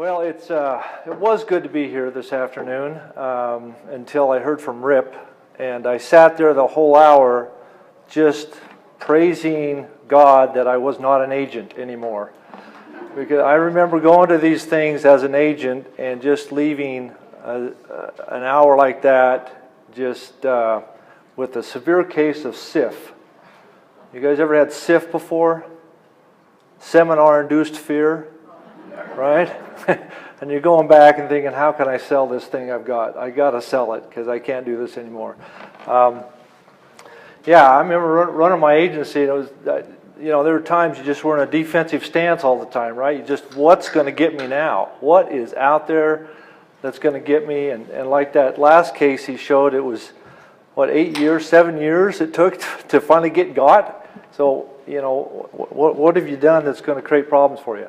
Well, it was good to be here this afternoon until I heard from Rip, and I sat there the whole hour just praising God that I was not an agent anymore. Because I remember going to these things as an agent and just leaving an hour like that just with a severe case of SIF. You guys ever had SIF before? Seminar-induced fear, right? And you're going back and thinking, how can I sell this thing I've got? I got to sell it because I can't do this anymore. Yeah, I remember running my agency. And it was, there were times you just were in a defensive stance all the time, right? You just, what's going to get me now? What is out there that's going to get me? And like that last case he showed, it was, 7 years it took to finally get got? So, what have you done that's going to create problems for you?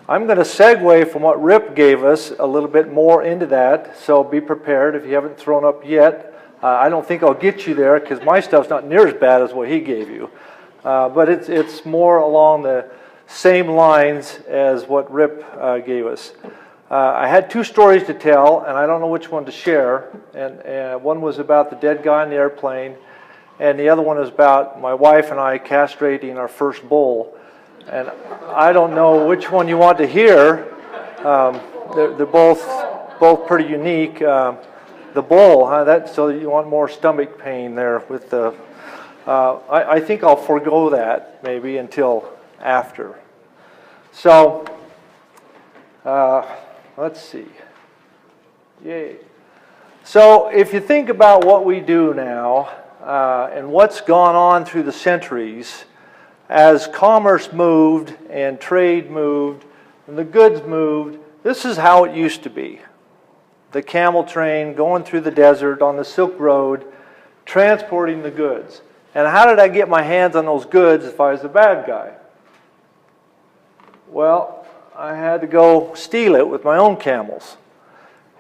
I'm going to segue from what Rip gave us a little bit more into that, so be prepared if you haven't thrown up yet. I don't think I'll get you there because my stuff's not near as bad as what he gave you. But it's more along the same lines as what Rip gave us. I had two stories to tell, and I don't know which one to share. And one was about the dead guy in the airplane, and the other one is about my wife and I castrating our first bull. And I don't know which one you want to hear. They're both pretty unique. The bull, so you want more stomach pain there with the. I think I'll forego that maybe until after. So let's see. Yay. So if you think about what we do now and what's gone on through the centuries. As commerce moved and trade moved and the goods moved, this is how it used to be. The camel train going through the desert on the Silk Road, transporting the goods. And how did I get my hands on those goods if I was the bad guy? Well, I had to go steal it with my own camels.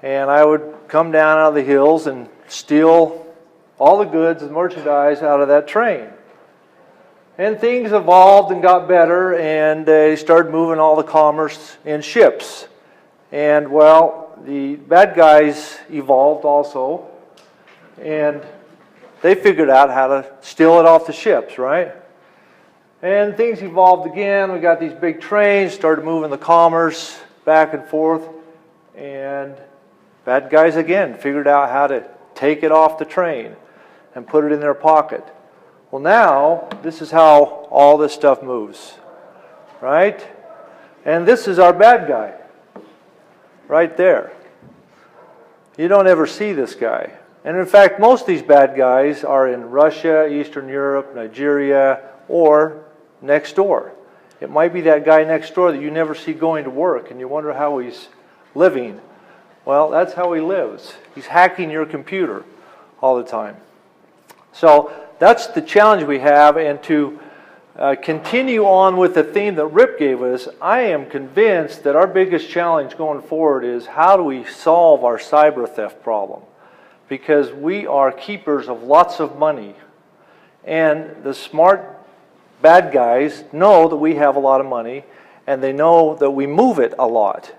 And I would come down out of the hills and steal all the goods and merchandise out of that train. And things evolved and got better, and they started moving all the commerce in ships. And, well, the bad guys evolved also, and they figured out how to steal it off the ships, right? And things evolved again. We got these big trains, started moving the commerce back and forth, and bad guys again figured out how to take it off the train and put it in their pocket. Well, now, this is how all this stuff moves, right? And this is our bad guy, right there. You don't ever see this guy. And in fact, most of these bad guys are in Russia, Eastern Europe, Nigeria, or next door. It might be that guy next door that you never see going to work, and you wonder how he's living. Well, that's how he lives. He's hacking your computer all the time. So that's the challenge we have, and to continue on with the theme that Rip gave us, I am convinced that our biggest challenge going forward is how do we solve our cyber theft problem? Because we are keepers of lots of money, and the smart bad guys know that we have a lot of money, and they know that we move it a lot.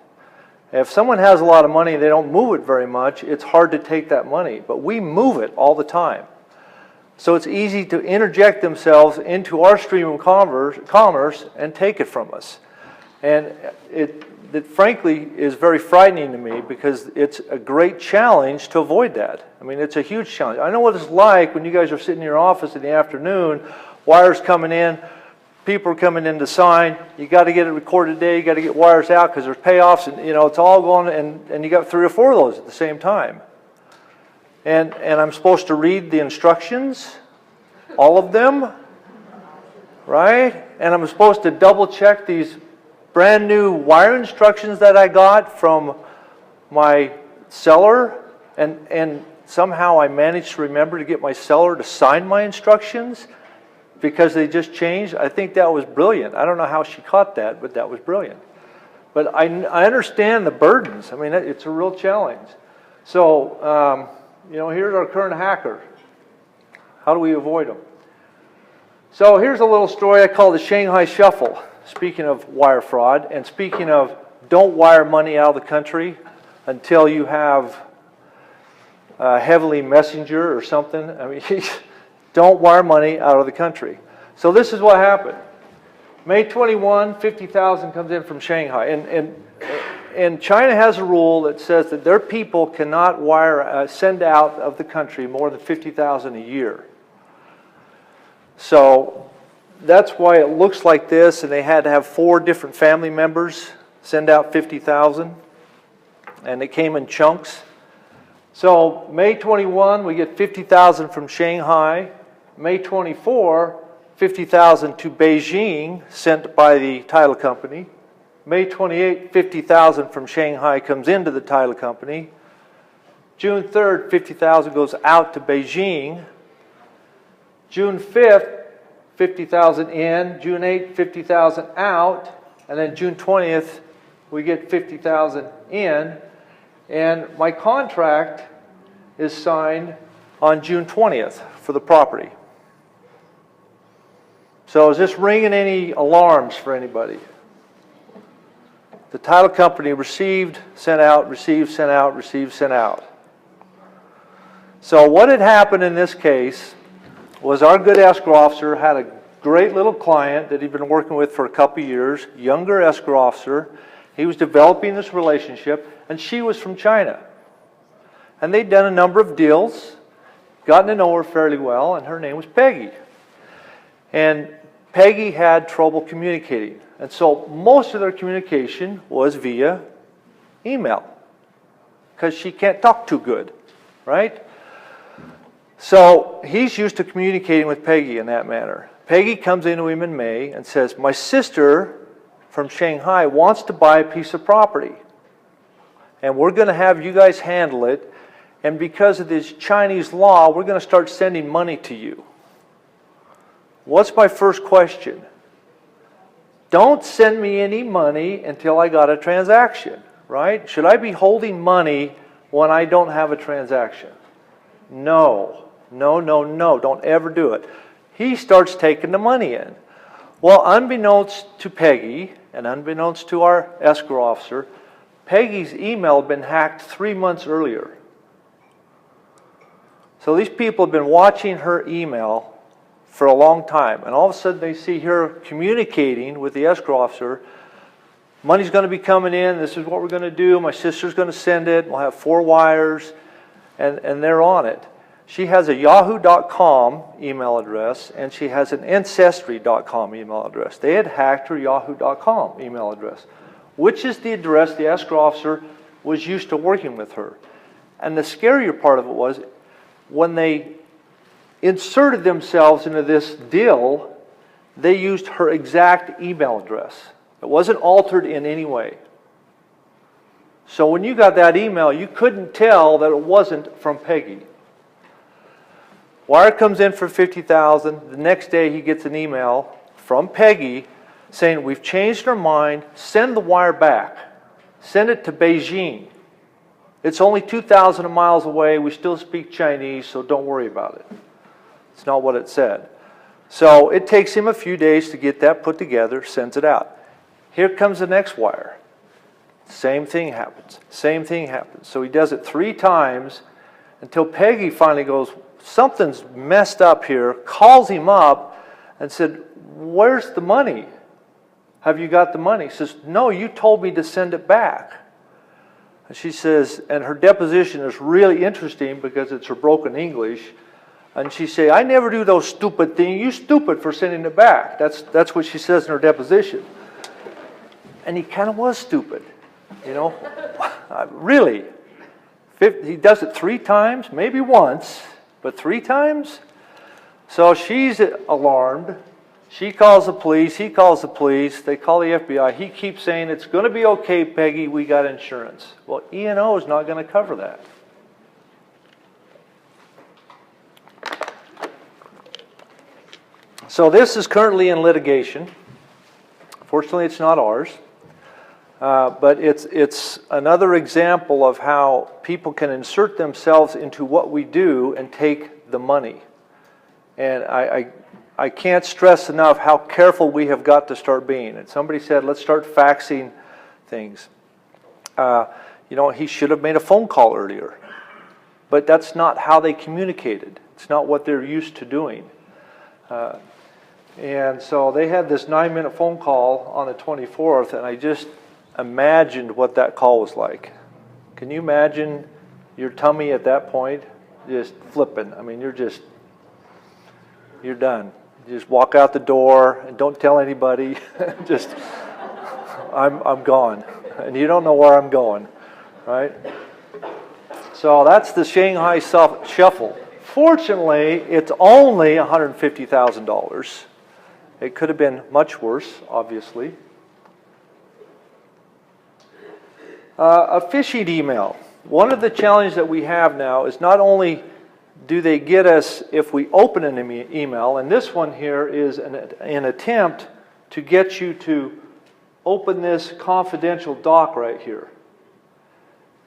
If someone has a lot of money and they don't move it very much, it's hard to take that money, but we move it all the time. So it's easy to interject themselves into our stream of commerce and take it from us. And it frankly is very frightening to me because it's a great challenge to avoid that. I mean, it's a huge challenge. I know what it's like when you guys are sitting in your office in the afternoon, wires coming in, people are coming in to sign, you got to get it recorded today, you got to get wires out because there's payoffs, and it's all going, and you got 3 or 4 of those at the same time. And I'm supposed to read the instructions, all of them, right? And I'm supposed to double check these brand new wire instructions that I got from my seller, and somehow I managed to remember to get my seller to sign my instructions because they just changed. I think that was brilliant. I don't know how she caught that, but that was brilliant. But I understand the burdens. I mean, it's a real challenge. So, here's our current hacker. How do we avoid them? So here's a little story I call the Shanghai Shuffle. Speaking of wire fraud and speaking of don't wire money out of the country until you have heavily messenger or something. I mean, don't wire money out of the country. So this is what happened. May 21, 50,000 comes in from Shanghai. And China has a rule that says that their people cannot send out of the country more than 50,000 a year. So that's why it looks like this, and they had to have 4 different family members send out 50,000, and it came in chunks. So May 21, we get 50,000 from Shanghai. May 24, 50,000 to Beijing, sent by the title company. May 28, 50,000 from Shanghai comes into the title company. June 3rd, 50,000 goes out to Beijing. June 5th, 50,000 in. June 8th, 50,000 out. And then June 20th, we get 50,000 in. And my contract is signed on June 20th for the property. So is this ringing any alarms for anybody? The title company received, sent out, received, sent out, received, sent out. So what had happened in this case was our good escrow officer had a great little client that he'd been working with for a couple of years, younger escrow officer. He was developing this relationship, and she was from China. And they'd done a number of deals, gotten to know her fairly well, and her name was Peggy. And Peggy had trouble communicating. And so most of their communication was via email, because she can't talk too good, right? So he's used to communicating with Peggy in that manner. Peggy comes into him in May and says, my sister from Shanghai wants to buy a piece of property. And we're going to have you guys handle it. And because of this Chinese law, we're going to start sending money to you. What's my first question? Don't send me any money until I got a transaction, right? Should I be holding money when I don't have a transaction? No, no, no, no. Don't ever do it. He starts taking the money in. Well, unbeknownst to Peggy and unbeknownst to our escrow officer, Peggy's email had been hacked 3 months earlier. So these people have been watching her email for a long time, and all of a sudden they see her communicating with the escrow officer. Money's going to be coming in, this is what we're going to do, my sister's going to send it, we'll have 4 wires, and they're on it. She has a yahoo.com email address, and she has an ancestry.com email address. They had hacked her yahoo.com email address, which is the address the escrow officer was used to working with her. And the scarier part of it was, when they inserted themselves into this deal, they used her exact email address. It wasn't altered in any way. So when you got that email, you couldn't tell that it wasn't from Peggy. Wire comes in for $50,000. The next day he gets an email from Peggy saying, we've changed our mind, send the wire back. Send it to Beijing. It's only 2,000 miles away, we still speak Chinese, so don't worry about it. It's not what it said. So it takes him a few days to get that put together, sends it out. Here comes the next wire. Same thing happens. Same thing happens. So he does it 3 times until Peggy finally goes, something's messed up here, calls him up and said, where's the money? Have you got the money? He says, no, you told me to send it back. And she says, and her deposition is really interesting because it's her broken English. And she says, I never do those stupid things. You stupid for sending it back. That's what she says in her deposition. And he kind of was stupid, you know. Really. He does it 3 times, maybe once, but 3 times? So she's alarmed. She calls the police. He calls the police. They call the FBI. He keeps saying, it's going to be okay, Peggy. We got insurance. Well, E&O is not going to cover that. So this is currently in litigation. Fortunately, it's not ours. But it's another example of how people can insert themselves into what we do and take the money. And I can't stress enough how careful we have got to start being. And somebody said, let's start faxing things. He should have made a phone call earlier. But that's not how they communicated. It's not what they're used to doing. And so they had this 9-minute phone call on the 24th, and I just imagined what that call was like. Can you imagine your tummy at that point just flipping? I mean, you're done. You just walk out the door and don't tell anybody. Just, I'm gone. And you don't know where I'm going, right? So that's the Shanghai Shuffle. Fortunately, it's only $150,000. It could have been much worse, obviously. A phishing email. One of the challenges that we have now is not only do they get us if we open an email, and this one here is an attempt to get you to open this confidential doc right here.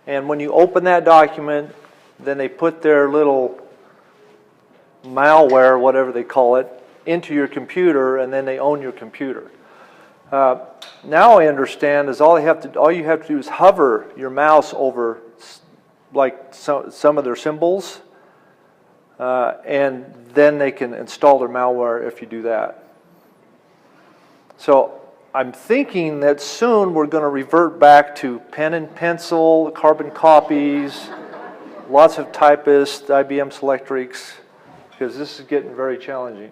And when you open that document, then they put their little malware, whatever they call it, into your computer, and then they own your computer. Now I understand is all you have to do is hover your mouse over like some of their symbols, and then they can install their malware if you do that. So I'm thinking that soon we're going to revert back to pen and pencil, carbon copies, lots of typists, IBM Selectrics, because this is getting very challenging.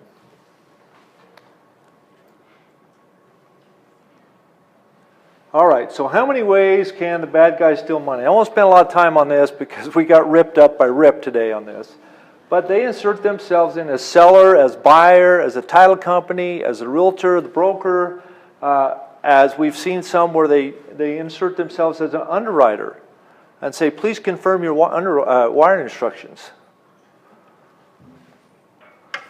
All right, so how many ways can the bad guys steal money? I won't spend a lot of time on this because we got ripped up by Rip today on this. But they insert themselves in as seller, as buyer, as a title company, as a realtor, the broker, as we've seen some where they insert themselves as an underwriter and say, please confirm your wiring instructions.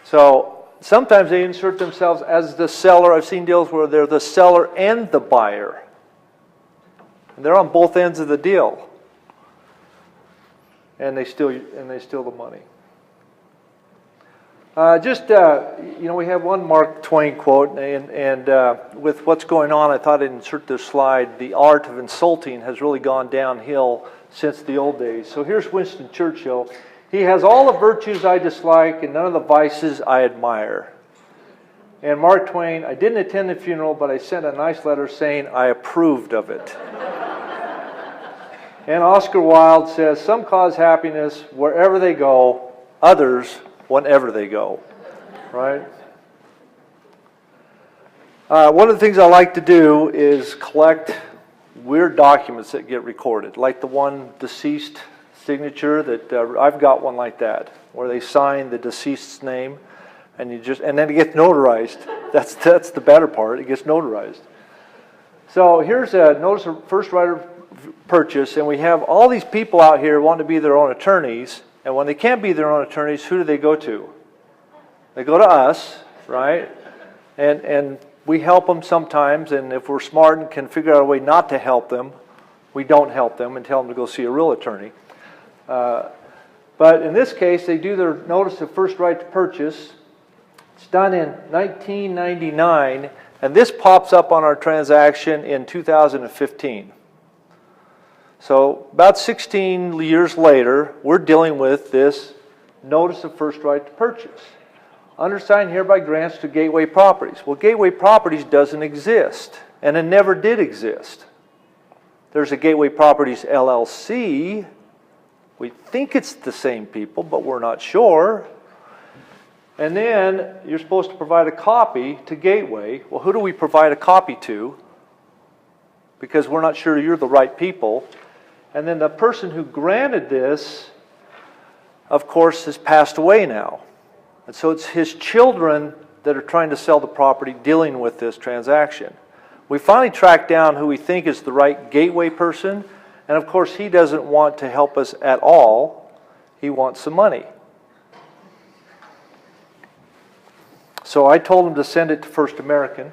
So sometimes they insert themselves as the seller. I've seen deals where they're the seller and the buyer. And they're on both ends of the deal. And they steal the money. We have one Mark Twain quote, and with what's going on, I thought I'd insert this slide. The art of insulting has really gone downhill since the old days. So here's Winston Churchill. He has all the virtues I dislike and none of the vices I admire. And Mark Twain, I didn't attend the funeral, but I sent a nice letter saying I approved of it. And Oscar Wilde says, some cause happiness wherever they go, others whenever they go, right? One of the things I like to do is collect weird documents that get recorded, like the one deceased signature that I've got one like that, where they sign the deceased's name, and then it gets notarized. That's the better part. It gets notarized. So here's a notice of first right of purchase, and we have all these people out here wanting to be their own attorneys. And when they can't be their own attorneys, who do they go to? They go to us, right? And we help them sometimes, and if we're smart and can figure out a way not to help them, we don't help them and tell them to go see a real attorney. But in this case, they do their notice of first right to purchase. It's done in 1999, and this pops up on our transaction in 2015. So about 16 years later, we're dealing with this notice of first right to purchase. Undersigned hereby grants to Gateway Properties. Well, Gateway Properties doesn't exist, and it never did exist. There's a Gateway Properties LLC. We think it's the same people, but we're not sure. And then you're supposed to provide a copy to Gateway. Well, who do we provide a copy to? Because we're not sure you're the right people. And then the person who granted this, of course, has passed away now. And so it's his children that are trying to sell the property dealing with this transaction. We finally tracked down who we think is the right Gateway person. And of course, he doesn't want to help us at all. He wants some money. So I told him to send it to First American.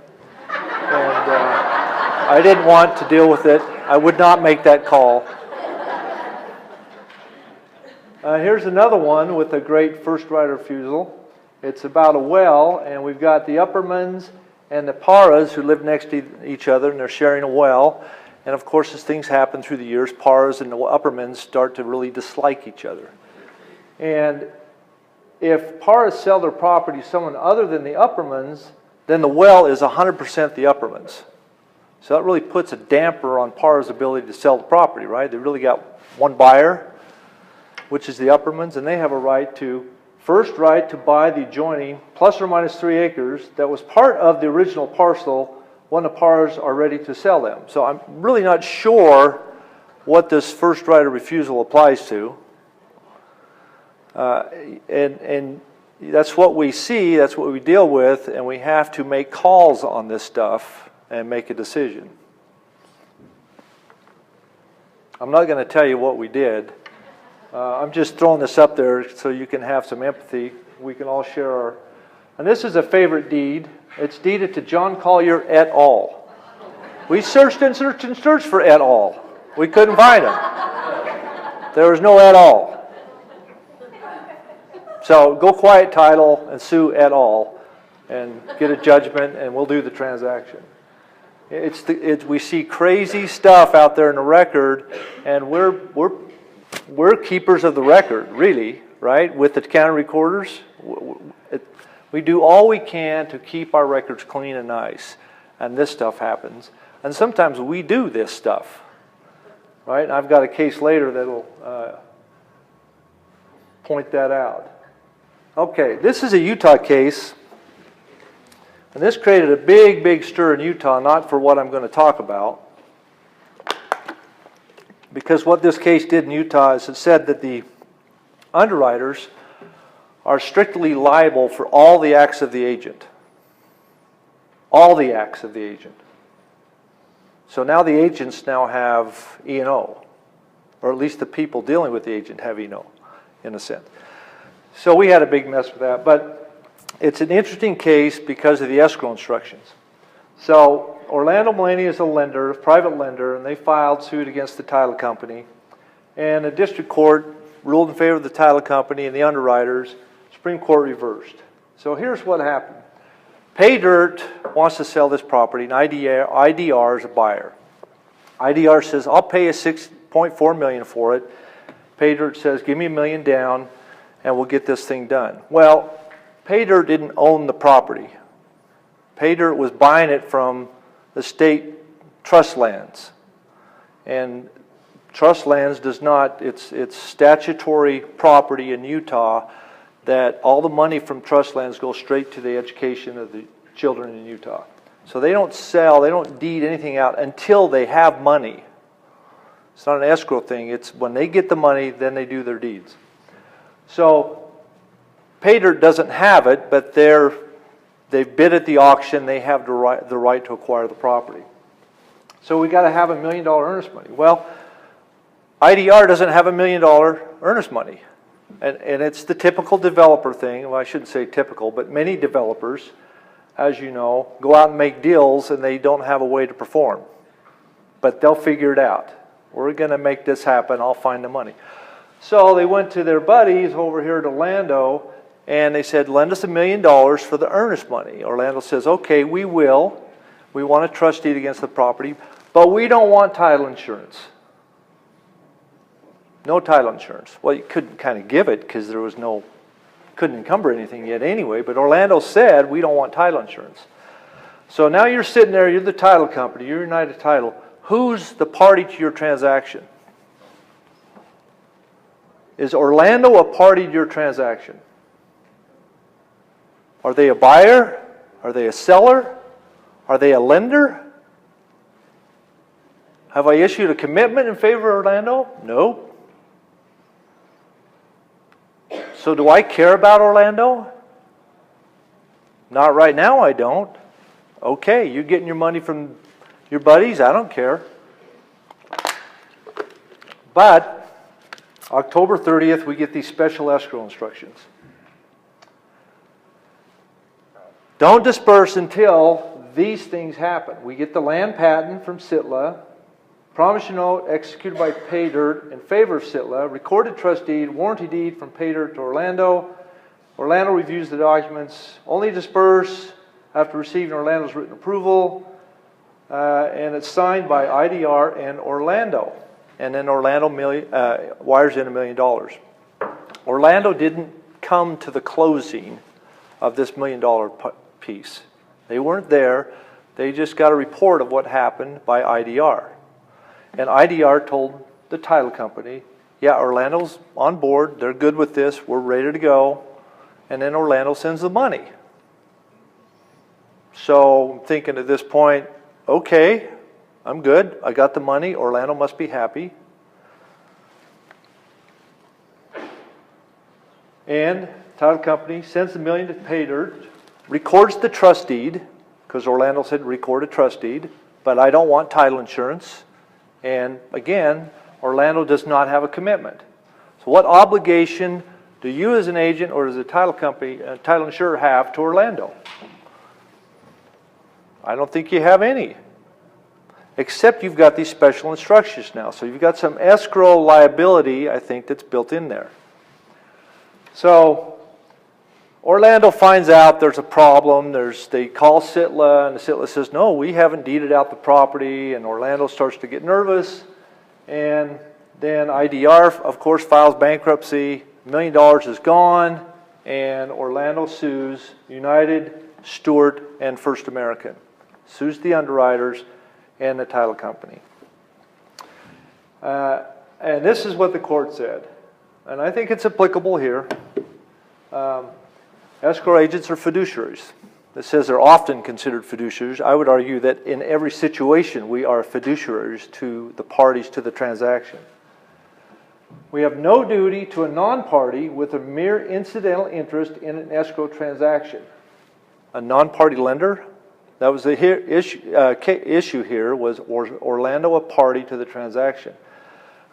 And I didn't want to deal with it. I would not make that call. Here's another one with a great first right of refusal. It's about a well, and we've got the Uppermans and the Paras who live next to each other, and they're sharing a well. And of course, as things happen through the years, pars and the uppermans start to really dislike each other. And if pars sell their property to someone other than the uppermans, then the well is 100% the uppermans. So that really puts a damper on pars' ability to sell the property, right? They really got one buyer, which is the uppermans, and they have a first right to buy the adjoining plus or minus 3 acres that was part of the original parcel when the pars are ready to sell them. So I'm really not sure what this first right of refusal applies to. And that's what we see, that's what we deal with, and we have to make calls on this stuff and make a decision. I'm not going to tell you what we did. I'm just throwing this up there so you can have some empathy. We can all share our... And this is a favorite deed. It's deeded to John Collier et al. We searched and searched and searched for et al. We couldn't find him. There was no et al. So go quiet title and sue et al. And get a judgment, and we'll do the transaction. We see crazy stuff out there in the record, and we're keepers of the record, really, right? With the county recorders, we do all we can to keep our records clean and nice, and this stuff happens. And sometimes we do this stuff, right? And I've got a case later that'll point that out. Okay, this is a Utah case, and this created a big, big stir in Utah, not for what I'm going to talk about. Because what this case did in Utah is it said that the underwriters are strictly liable for all the acts of the agent. All the acts of the agent. So now the agents now have E&O, or at least the people dealing with the agent have E&O, in a sense. So we had a big mess with that, but it's an interesting case because of the escrow instructions. So Orlando Mulaney is a lender, a private lender, and they filed suit against the title company. And the district court ruled in favor of the title company and the underwriters. Supreme Court reversed. So here's what happened. PayDirt wants to sell this property, and IDR is a buyer. IDR says, I'll pay you $6.4 million for it. PayDirt says, give me $1 million down, and we'll get this thing done. Well, PayDirt didn't own the property. PayDirt was buying it from the state trust lands. And trust lands does not, it's statutory property in Utah that all the money from trust lands goes straight to the education of the children in Utah. So they don't sell, they don't deed anything out until they have money. It's not an escrow thing, it's when they get the money, then they do their deeds. So PayDirt doesn't have it, but they've bid at the auction, they have the right to acquire the property. So we got to have $1 million earnest money. Well, IDR doesn't have $1 million earnest money. And it's the typical developer thing. Well, I shouldn't say typical, but many developers, as you know, go out and make deals and they don't have a way to perform. But they'll figure it out. We're going to make this happen. I'll find the money. So they went to their buddies over here at Orlando and they said, lend us $1 million for the earnest money. Orlando says, okay, we will. We want a trust deed against the property, but we don't want title insurance. No title insurance. Well, you couldn't kind of give it because there was couldn't encumber anything yet anyway, but Orlando said, we don't want title insurance. So now you're sitting there, you're the title company, you're United Title. Who's the party to your transaction? Is Orlando a party to your transaction? Are they a buyer? Are they a seller? Are they a lender? Have I issued a commitment in favor of Orlando? No. So do I care about Orlando? Not right now, I don't. Okay, you're getting your money from your buddies, I don't care. But October 30th, we get these special escrow instructions. Don't disperse until these things happen. We get the land patent from SITLA, promissory note executed by PayDirt in favor of SITLA, recorded trust deed, warranty deed from PayDirt to Orlando. Orlando reviews the documents, only disperse after receiving Orlando's written approval. and it's signed by IDR and Orlando. And then Orlando wires in $1 million. Orlando didn't come to the closing of this $1 million piece. They weren't there. They just got a report of what happened by IDR. And IDR told the title company, yeah, Orlando's on board. They're good with this. We're ready to go. And then Orlando sends the money. So I'm thinking at this point, okay, I'm good. I got the money. Orlando must be happy. And title company sends the $1 million to pay dirt, records the trust deed, because Orlando said record a trust deed, but I don't want title insurance. And again, Orlando does not have a commitment. So what obligation do you as an agent or as a title company, title insurer have to Orlando? I don't think you have any. Except you've got these special instructions now. So you've got some escrow liability, I think, that's built in there. So Orlando finds out there's a problem. They call Sitla, and the Sitla says, no, we haven't deeded out the property. And Orlando starts to get nervous. And then IDR, of course, files bankruptcy. $1 million is gone. And Orlando sues United, Stewart, and First American. Sues the underwriters and the title company. And this is what the court said. And I think it's applicable here. Escrow agents are fiduciaries. It says they're often considered fiduciaries. I would argue that in every situation we are fiduciaries to the parties to the transaction. We have no duty to a non-party with a mere incidental interest in an escrow transaction. A non-party lender? That was the issue here, was Orlando a party to the transaction?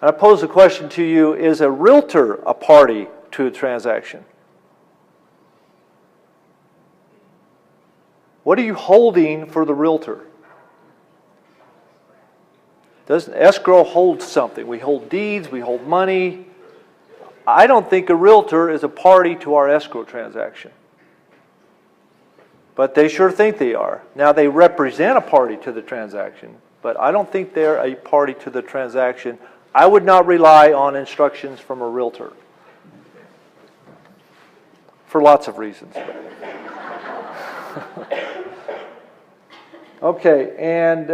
And I pose the question to you, is a realtor a party to a transaction? What are you holding for the realtor? Doesn't escrow hold something? We hold deeds, we hold money. I don't think a realtor is a party to our escrow transaction. But they sure think they are. Now they represent a party to the transaction, but I don't think they're a party to the transaction. I would not rely on instructions from a realtor. For lots of reasons. Okay, and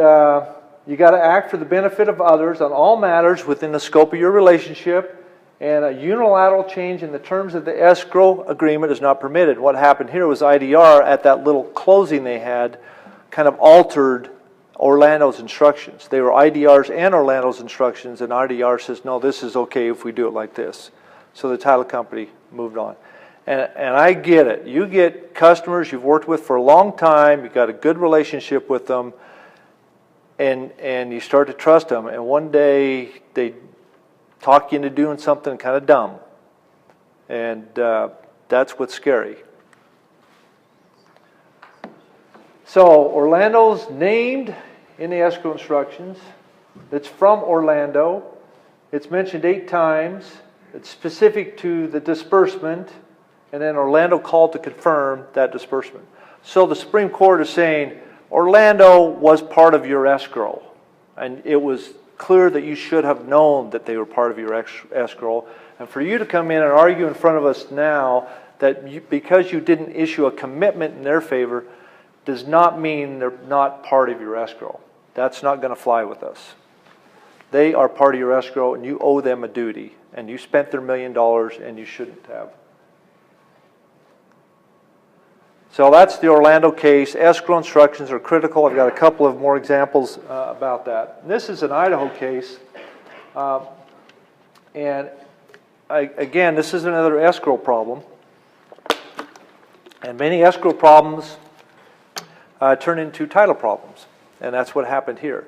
you got to act for the benefit of others on all matters within the scope of your relationship, and a unilateral change in the terms of the escrow agreement is not permitted. What happened here was IDR, at that little closing they had, kind of altered Orlando's instructions. They were IDR's and Orlando's instructions, and IDR says, no, this is okay if we do it like this. So the title company moved on. And I get it. You get customers you've worked with for a long time, you've got a good relationship with them, and you start to trust them, and one day they talk you into doing something kind of dumb. And that's what's scary. So Orlando's named in the escrow instructions. It's from Orlando. It's mentioned 8 times. It's specific to the disbursement. And then Orlando called to confirm that disbursement. So the Supreme Court is saying, Orlando was part of your escrow. And it was clear that you should have known that they were part of your escrow. And for you to come in and argue in front of us now that because you didn't issue a commitment in their favor does not mean they're not part of your escrow. That's not going to fly with us. They are part of your escrow and you owe them a duty. And you spent their $1 million and you shouldn't have. So that's the Orlando case. Escrow instructions are critical. I've got a couple of more examples about that. This is an Idaho case. Again, this is another escrow problem. And many escrow problems turn into title problems. And that's what happened here.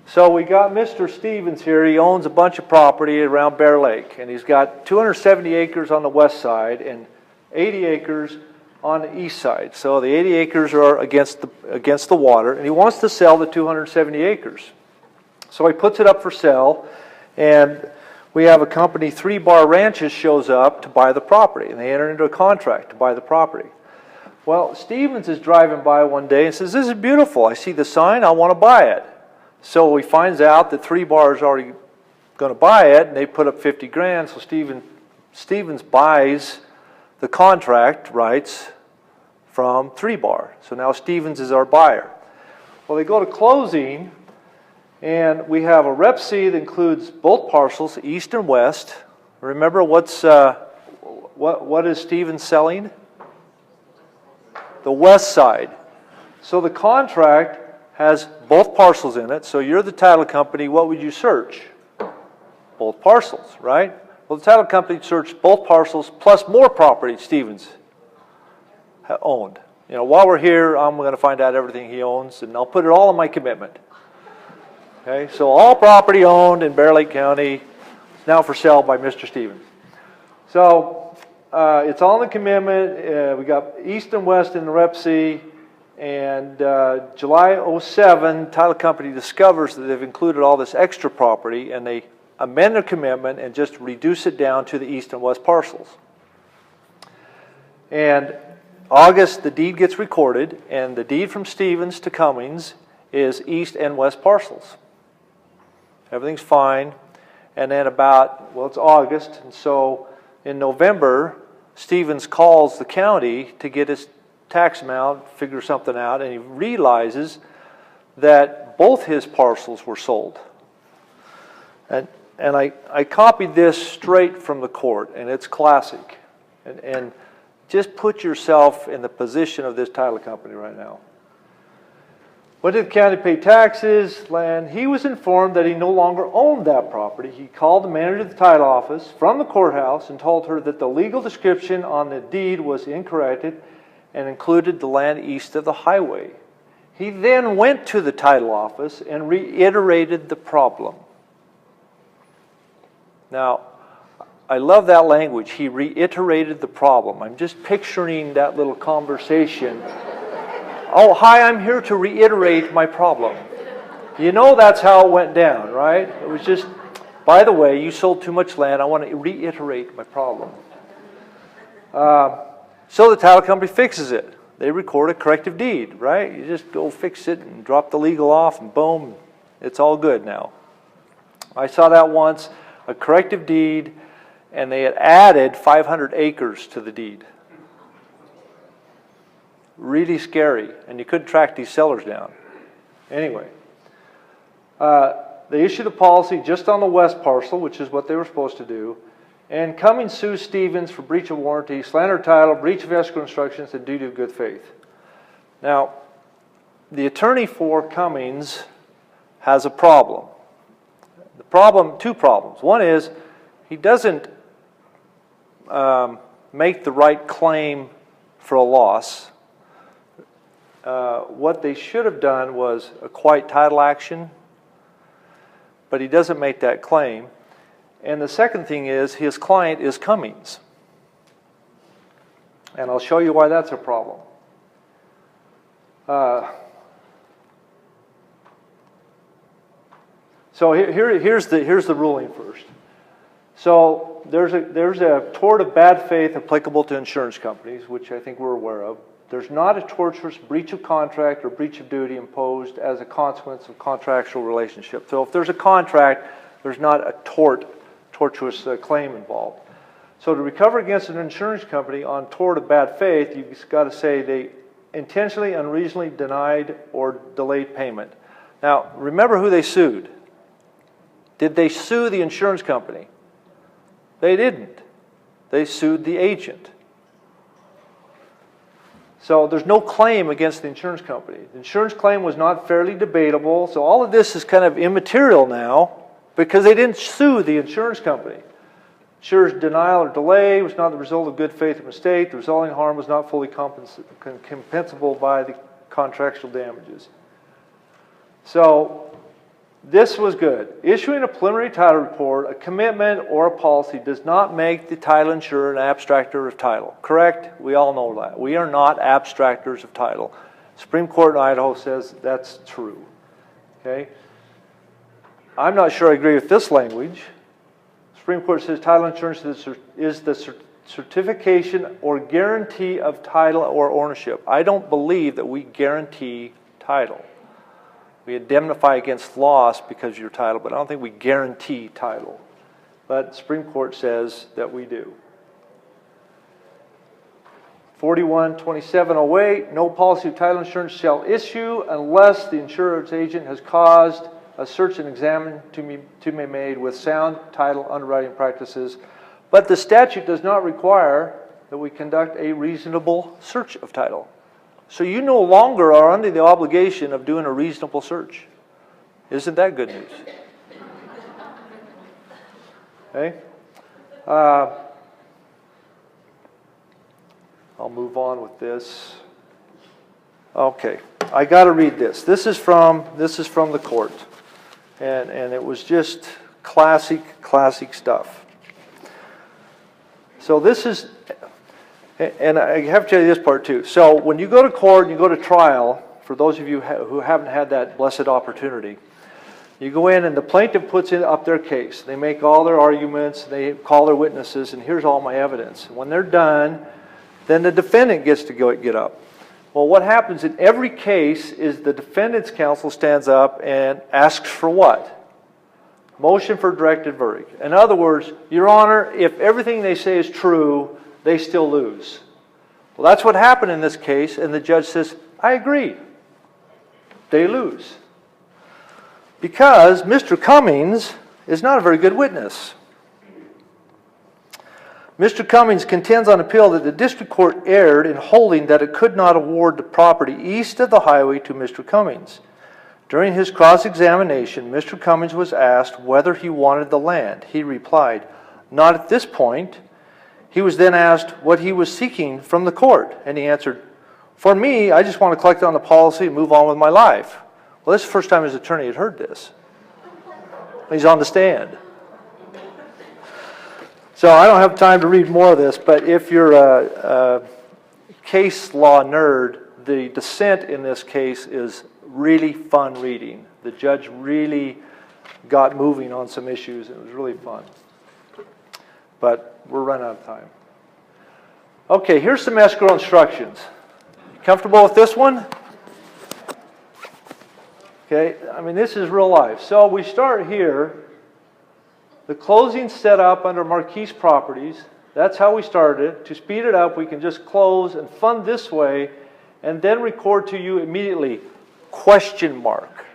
So we got Mr. Stevens here. He owns a bunch of property around Bear Lake. And he's got 270 acres on the west side and 80 acres on the east side. So the 80 acres are against the water, and he wants to sell the 270 acres. So he puts it up for sale, and we have a company, 3 Bar Ranches, shows up to buy the property, and they enter into a contract to buy the property. Well, Stevens is driving by one day and says, "This is beautiful. I see the sign. I want to buy it." So he finds out that 3 Bar is already going to buy it, and they put up 50 grand. So Stevens buys the contract rights from 3 Bar. So now Stevens is our buyer. Well, they go to closing, and we have a Rep C that includes both parcels, east and west. Remember what is Stevens selling? The west side. So the contract has both parcels in it. So you're the title company. What would you search? Both parcels, right? Well, the title company searched both parcels plus more property Stevens owned. You know, while we're here, I'm going to find out everything he owns, and I'll put it all in my commitment. Okay, so all property owned in Bear Lake County is now for sale by Mr. Stevens. So it's all in the commitment. We got east and west in the Rep C, and July 07, title company discovers that they've included all this extra property, and they amend their commitment and just reduce it down to the east and west parcels. And August, the deed gets recorded, and the deed from Stevens to Cummings is east and west parcels. Everything's fine. And then it's August, and so in November, Stevens calls the county to get his tax amount, figure something out, and he realizes that both his parcels were sold. And I copied this straight from the court, and it's classic. And just put yourself in the position of this title company right now. When did the county pay taxes? Land. He was informed that he no longer owned that property. He called the manager of the title office from the courthouse and told her that the legal description on the deed was incorrect and included the land east of the highway. He then went to the title office and reiterated the problem. Now, I love that language. He reiterated the problem. I'm just picturing that little conversation. "Oh, hi, I'm here to reiterate my problem." You know that's how it went down, right? It was just, "By the way, you sold too much land. I want to reiterate my problem." So the title company fixes it. They record a corrective deed, right? You just go fix it and drop the legal off, and boom, it's all good now. I saw that once, a corrective deed, and they had added 500 acres to the deed. Really scary, and you couldn't track these sellers down. Anyway, they issued a policy just on the west parcel, which is what they were supposed to do, and Cummings sues Stevens for breach of warranty, slander of title, breach of escrow instructions, and duty of good faith. Now, the attorney for Cummings has a problem. Two problems. One is he doesn't make the right claim for a loss. What they should have done was a quiet title action, but he doesn't make that claim. And the second thing is his client is Cummings. And I'll show you why that's a problem. So here's the ruling first. So there's a tort of bad faith applicable to insurance companies, which I think we're aware of. There's not a tortious breach of contract or breach of duty imposed as a consequence of contractual relationship. So if there's a contract, there's not a tortuous claim involved. So to recover against an insurance company on tort of bad faith, you've got to say they intentionally, unreasonably denied or delayed payment. Now, remember who they sued. Did they sue the insurance company? They didn't. They sued the agent. So there's no claim against the insurance company. The insurance claim was not fairly debatable, so all of this is kind of immaterial now because they didn't sue the insurance company. Insurer's denial or delay was not the result of good faith or mistake. The resulting harm was not fully compensable by the contractual damages. So this was good. Issuing a preliminary title report, a commitment, or a policy does not make the title insurer an abstractor of title. Correct? We all know that. We are not abstractors of title. Supreme Court in Idaho says that's true. Okay? I'm not sure I agree with this language. Supreme Court says title insurance is the certification or guarantee of title or ownership. I don't believe that we guarantee title. We indemnify against loss because of your title, but I don't think we guarantee title. But the Supreme Court says that we do. 41-2708, no policy of title insurance shall issue unless the insurance agent has caused a search and examine to be made with sound title underwriting practices. But the statute does not require that we conduct a reasonable search of title. So you no longer are under the obligation of doing a reasonable search. Isn't that good news? Okay. I'll move on with this. Okay, I got to read this. This is from the court, and it was just classic stuff. So this is, and I have to tell you this part too. So when you go to court and you go to trial, for those of you who haven't had that blessed opportunity, you go in and the plaintiff puts up their case. They make all their arguments, they call their witnesses, and here's all my evidence. When they're done, then the defendant gets to get up. Well, what happens in every case is the defendant's counsel stands up and asks for what? Motion for directed verdict. In other words, Your Honor, if everything they say is true, they still lose. Well, that's what happened in this case, and the judge says, I agree. They lose. Because Mr. Cummings is not a very good witness. Mr. Cummings contends on appeal that the district court erred in holding that it could not award the property east of the highway to Mr. Cummings. During his cross-examination, Mr. Cummings was asked whether he wanted the land. He replied, not at this point. He was then asked what he was seeking from the court, and he answered, for me, I just want to collect on the policy and move on with my life. Well, this is the first time his attorney had heard this. He's on the stand. So I don't have time to read more of this, but if you're a case law nerd, the dissent in this case is really fun reading. The judge really got moving on some issues. It was really fun. But we're running out of time. Okay, here's some escrow instructions. Comfortable with this one? Okay, I mean, this is real life. So we start here. The closing set up under Marquise Properties. That's how we started it. To speed it up, we can just close and fund this way and then record to you immediately, question mark.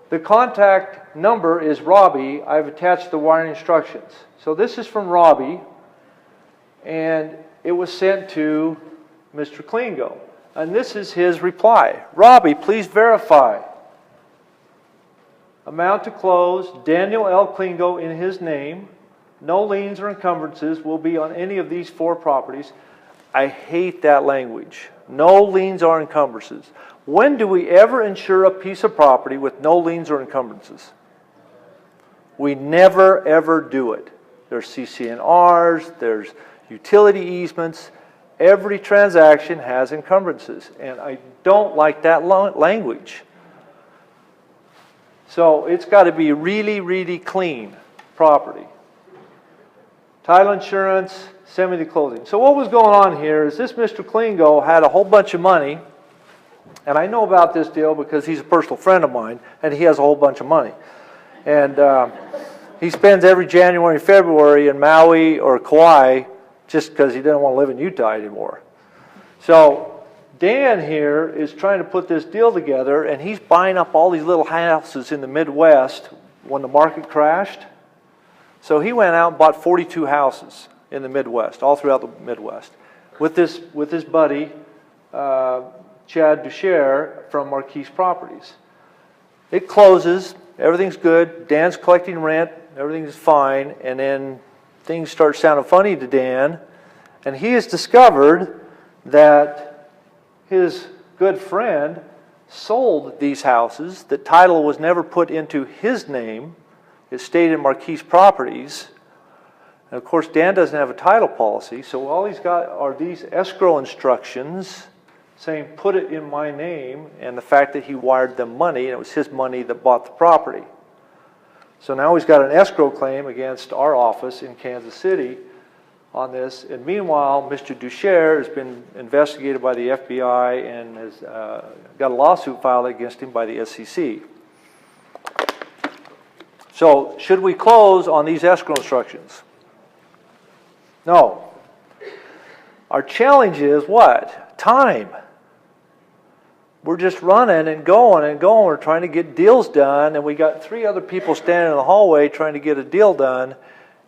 The contact number is Robbie. I've attached the wiring instructions. So this is from Robbie, and it was sent to Mr. Klingo. And this is his reply. Robbie, please verify. Amount to close, Daniel L. Klingo in his name. No liens or encumbrances will be on any of these 4 properties. I hate that language. No liens or encumbrances. When do we ever insure a piece of property with no liens or encumbrances? We never, ever do it. There's CC&Rs, there's utility easements. Every transaction has encumbrances, and I don't like that language. So it's got to be really, really clean property. Title insurance, send me the closing. So what was going on here is this Mr. Klingo had a whole bunch of money, and I know about this deal because he's a personal friend of mine, and he has a whole bunch of money. And he spends every January and February in Maui or Kauai just because he didn't want to live in Utah anymore. So Dan here is trying to put this deal together, and he's buying up all these little houses in the Midwest when the market crashed. So he went out and bought 42 houses in the Midwest, all throughout the Midwest, with his buddy, Chad Ducher from Marquise Properties. It closes, everything's good, Dan's collecting rent, everything's fine, and then things start sounding funny to Dan, and he has discovered that his good friend sold these houses. The title was never put into his name. It stayed in Marquise Properties. And of course, Dan doesn't have a title policy, so all he's got are these escrow instructions saying, put it in my name, and the fact that he wired them money, and it was his money that bought the property. So now he's got an escrow claim against our office in Kansas City on this. And meanwhile, Mr. Ducher has been investigated by the FBI and has got a lawsuit filed against him by the SEC. So should we close on these escrow instructions? No. Our challenge is what? Time. We're just running and going and going. We're trying to get deals done, and we got 3 other people standing in the hallway trying to get a deal done,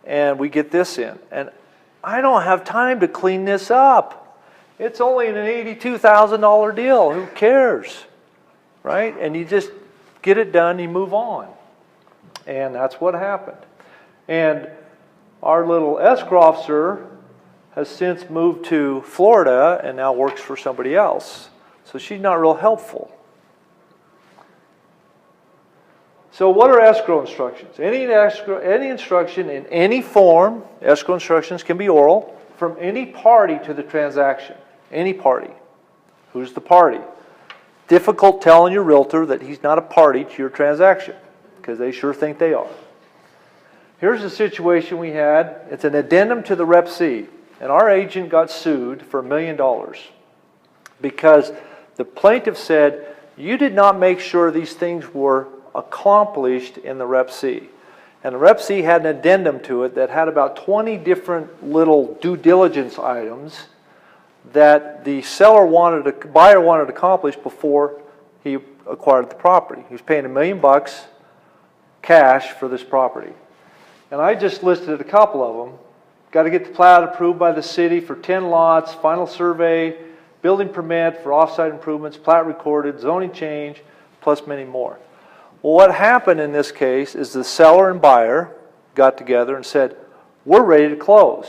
and we get this in. And I don't have time to clean this up. It's only an $82,000 deal. Who cares? Right? And you just get it done, you move on. And that's what happened. And our little escrow officer has since moved to Florida and now works for somebody else. So she's not real helpful. So what are escrow instructions? Any instruction in any form, escrow instructions can be oral, from any party to the transaction. Any party. Who's the party? Difficult telling your realtor that he's not a party to your transaction, because they sure think they are. Here's the situation we had. It's an addendum to the Rep C. And our agent got sued for $1 million because the plaintiff said, you did not make sure these things were accomplished in the Rep C. And the Rep C had an addendum to it that had about 20 different little due diligence items that the buyer wanted accomplished before he acquired the property. He was paying $1 million cash for this property. And I just listed a couple of them. Got to get the plat approved by the city for 10 lots, final survey, building permit for off-site improvements, plat recorded, zoning change, plus many more. Well, what happened in this case is the seller and buyer got together and said, we're ready to close.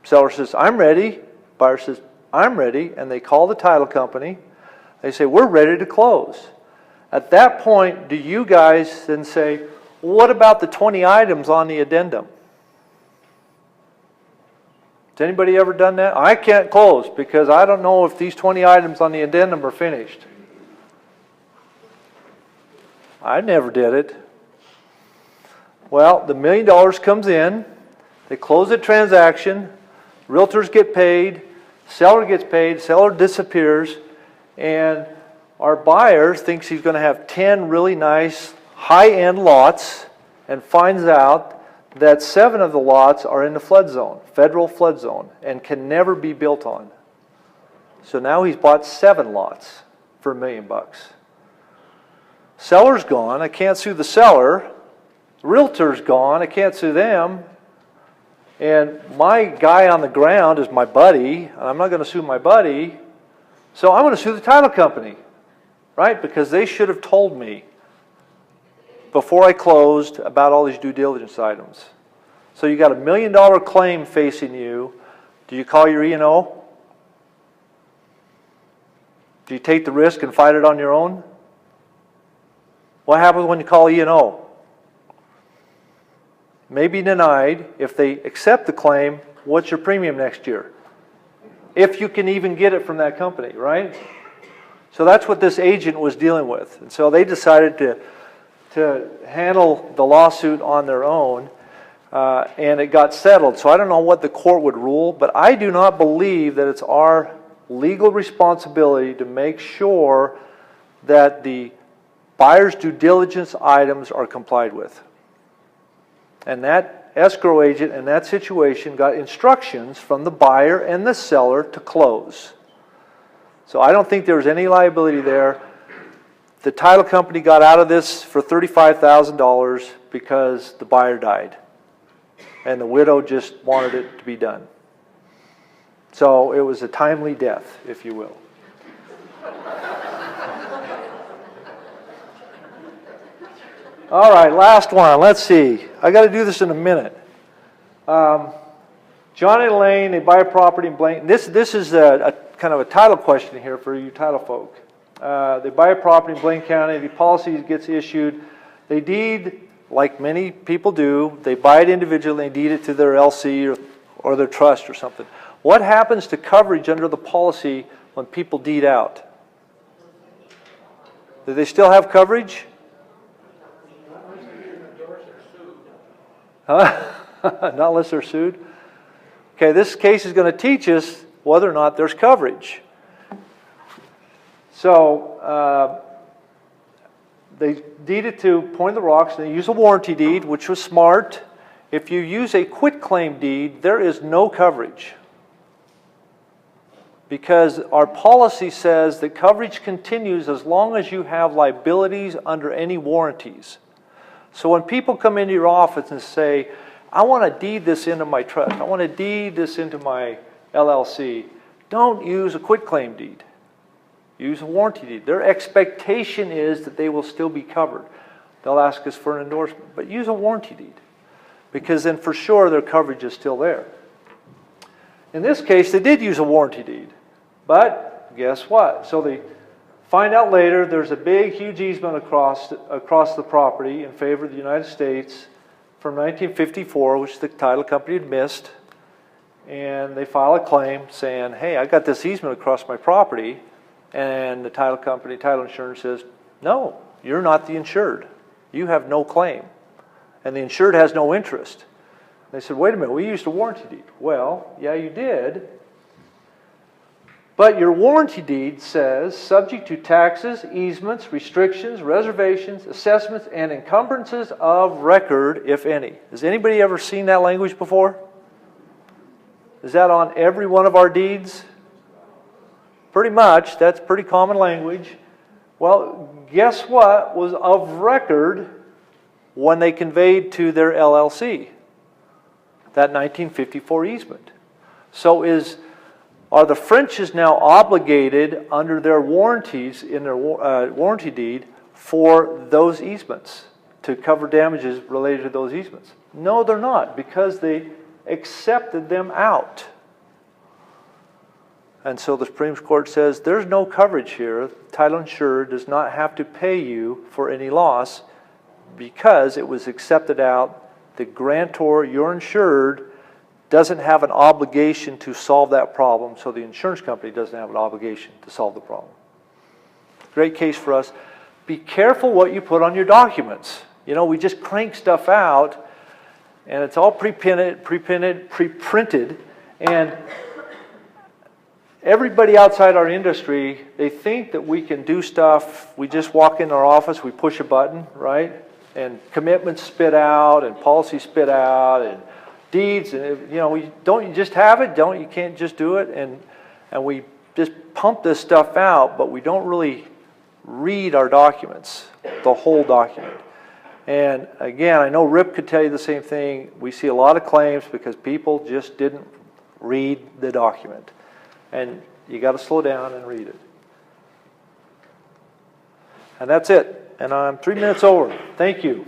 Seller says, I'm ready. Buyer says, I'm ready. And they call the title company. They say, we're ready to close. At that point, do you guys then say, what about the 20 items on the addendum? Has anybody ever done that? I can't close because I don't know if these 20 items on the addendum are finished. I never did it. Well, the $1 million comes in, they close the transaction, realtors get paid, seller gets paid, seller disappears, and our buyer thinks he's going to have 10 really nice high-end lots and finds out that 7 of the lots are in the flood zone, federal flood zone, and can never be built on. So now he's bought 7 lots for $1 million. Seller's gone, I can't sue the seller. Realtor's gone, I can't sue them. And my guy on the ground is my buddy, and I'm not going to sue my buddy, so I'm going to sue the title company, right? Because they should have told me before I closed about all these due diligence items. So you got a $1 million claim facing you. Do you call your E&O? Do you take the risk and fight it on your own? What happens when you call E&O? Maybe denied. If they accept the claim, what's your premium next year? If you can even get it from that company, right? So that's what this agent was dealing with. And so they decided to handle the lawsuit on their own, and it got settled. So I don't know what the court would rule, but I do not believe that it's our legal responsibility to make sure that the buyer's due diligence items are complied with. And that escrow agent in that situation got instructions from the buyer and the seller to close. So I don't think there was any liability there. The title company got out of this for $35,000 because the buyer died. And the widow just wanted it to be done. So it was a timely death, if you will. All right, last one. Let's see. I got to do this in a minute. John and Elaine, they buy a property in Blaine. This is a kind of a title question here for you title folk. They buy a property in Blaine County. The policy gets issued. They deed, like many people do, they buy it individually and deed it to their LC or their trust or something. What happens to coverage under the policy when people deed out? Do they still have coverage? Huh? Not unless they're sued. Okay, this case is going to teach us whether or not there's coverage. So they deeded to Point of the Rocks, and they use a warranty deed, which was smart. If you use a quitclaim deed, there is no coverage, because our policy says that coverage continues as long as you have liabilities under any warranties. So when people come into your office and say, I want to deed this into my trust, I want to deed this into my LLC, don't use a quitclaim deed. Use a warranty deed. Their expectation is that they will still be covered. They'll ask us for an endorsement, but use a warranty deed, because then for sure their coverage is still there. In this case, they did use a warranty deed, but guess what? So they find out later there's a big, huge easement across the property in favor of the United States from 1954, which the title company had missed, and they file a claim saying, hey, I got this easement across my property, and the title company, title insurance says, no, you're not the insured. You have no claim, and the insured has no interest. They said, wait a minute, we used a warranty deed. Well, yeah, you did. But your warranty deed says, subject to taxes, easements, restrictions, reservations, assessments, and encumbrances of record, if any. Has anybody ever seen that language before? Is that on every one of our deeds? Pretty much. That's pretty common language. Well, guess what was of record when they conveyed to their LLC? That 1954 easement. So are the Frenches now obligated under their warranties in their warranty deed for those easements to cover damages related to those easements? No, they're not, because they accepted them out. And so the Supreme Court says there's no coverage here. Title insured does not have to pay you for any loss because it was accepted out. The grantor, your insured, doesn't have an obligation to solve that problem, so the insurance company doesn't have an obligation to solve the problem. Great case for us. Be careful what you put on your documents. You know, we just crank stuff out, and it's all pre-printed, and everybody outside our industry, they think that we can do stuff. We just walk in our office, we push a button, right? And commitments spit out, and policies spit out, and deeds, and you know, don't you just have it? You can't just do it, and we just pump this stuff out, but we don't really read our documents, the whole document. And again, I know Rip could tell you the same thing. We see a lot of claims because people just didn't read the document, and you got to slow down and read it. And that's it. And I'm 3 minutes over. Thank you.